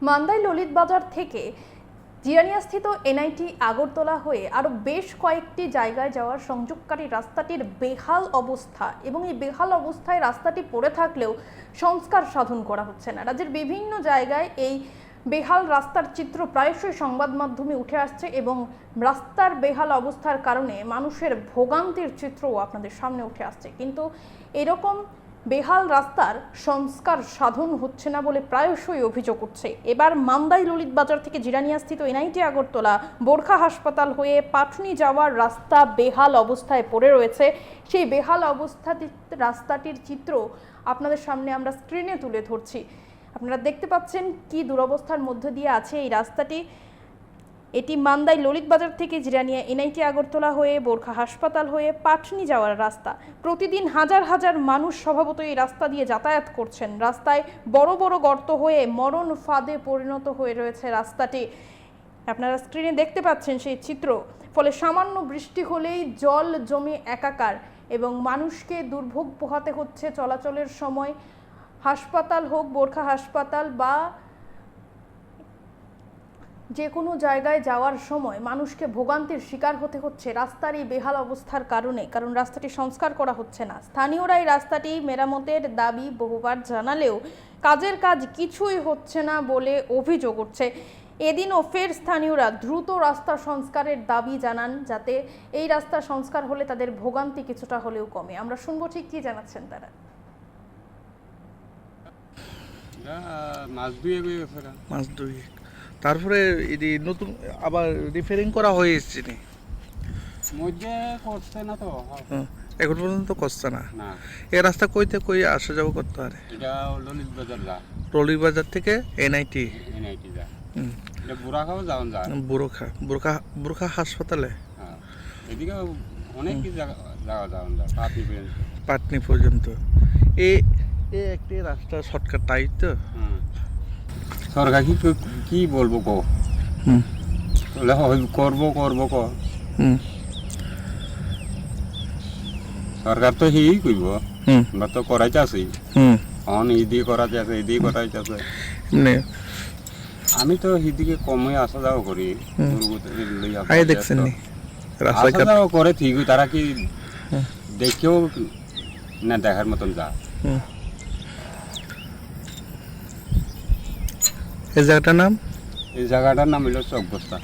মান্দাই ললিত বাজার থেকে জিরানিয়াস্থিত এনআইটি আগরতলা হয়ে আরও বেশ কয়েকটি জায়গায় যাওয়ার সংযোগকারী রাস্তাটির বেহাল অবস্থা এবং এই বেহাল অবস্থায় রাস্তাটি পড়ে থাকলেও সংস্কার সাধন করা হচ্ছে না। রাজ্যের বিভিন্ন জায়গায় এই বেহাল রাস্তার চিত্র প্রায়শই সংবাদ মাধ্যমে উঠে আসছে এবং রাস্তার বেহাল অবস্থার কারণে মানুষের ভোগান্তির চিত্রও আপনাদের সামনে উঠে আসছে, কিন্তু এরকম বেহাল রাস্তার সংস্কার সাধন হচ্ছে না বলে প্রায়শই অভিযোগ উঠছে। এবার মান্দাই ললিত বাজার থেকে জিরানিয়াস্থিত এনআইটি আগরতলা বোরখা হাসপাতাল হয়ে পাটনি যাওয়ার রাস্তা বেহাল অবস্থায় পড়ে রয়েছে। সেই বেহাল রাস্তাটির চিত্র আপনাদের সামনে আমরা স্ক্রিনে তুলে ধরছি। আপনারা দেখতে পাচ্ছেন কি দুরবস্থার মধ্যে দিয়ে আছে এই রাস্তাটি। এটি মান্দাই ললিত বাজার থেকে জিরানিয়া এনআইটি আগরতলা হয়ে বোরখা হাসপাতাল হয়ে পাটনি যাওয়ার রাস্তা। প্রতিদিন হাজার হাজার মানুষ স্বভাবত এই রাস্তা দিয়ে যাতায়াত করছেন। রাস্তায় বড় বড় গর্ত হয়ে মরণ ফাঁদে পরিণত হয়ে রয়েছে রাস্তাটি। আপনারা স্ক্রিনে দেখতে পাচ্ছেন সেই চিত্র। ফলে সামান্য বৃষ্টি হলেই জল জমে একাকার এবং মানুষকে দুর্ভোগ পোহাতে হচ্ছে চলাচলের সময়। হাসপাতাল হোক, বোরখা হাসপাতাল বা যে কোনো জায়গায় যাওয়ার সময় মানুষকে ভোগান্তির শিকার হতে হচ্ছে রাস্তার এই বেহাল অবস্থার কারণে, কারণ রাস্তাটি সংস্কার করা হচ্ছে না। স্থানীয়রা এই রাস্তাটি মেরামতের দাবি বহুবার জানালেও কাজের কাজ কিছুই হচ্ছে না বলে অভিযোগ উঠছে। এদিনও ফের স্থানীয়রা দ্রুত রাস্তা সংস্কারের দাবি জানান, যাতে এই রাস্তা সংস্কার হলে তাদের ভোগান্তি কিছুটা হলেও কমে। আমরা শুনবো ঠিক কি জানাচ্ছেন তারা। মাস দুই তারপরে এটি নতুন আবার রিপেয়ারিং করা হয়েছে নি মধ্যে করছে না তো এখন পর্যন্ত করছে না। এই রাস্তা কইতে কই আসা যাওয়া করতে পারে? এটা ললিত বাজার যা, ললিত বাজার থেকে এনআইটি যা, এটা বুড়াখাও যাওয়া যায়, বোরখা হাসপাতালে, হ্যাঁ এদিকে অনেক যাওয়া যায় পাটনি পর্যন্ত। এই একটি রাস্তা শর্টকাট তাই তো। সরকার কি বলবো কো, করবো ক সরকার তো সেই কইব, আমরা তো করাইতে আছি, ইদি করাতে আছে, ইদি করাইতে আছে। আমি তো সেদিকে কমে আসা যাওয়া করি, আসা যাওয়া করে ঠিক, তারা কি দেখেও না দেখার মতন যা। এই জায়গাটার নাম হলো চকবস্তা।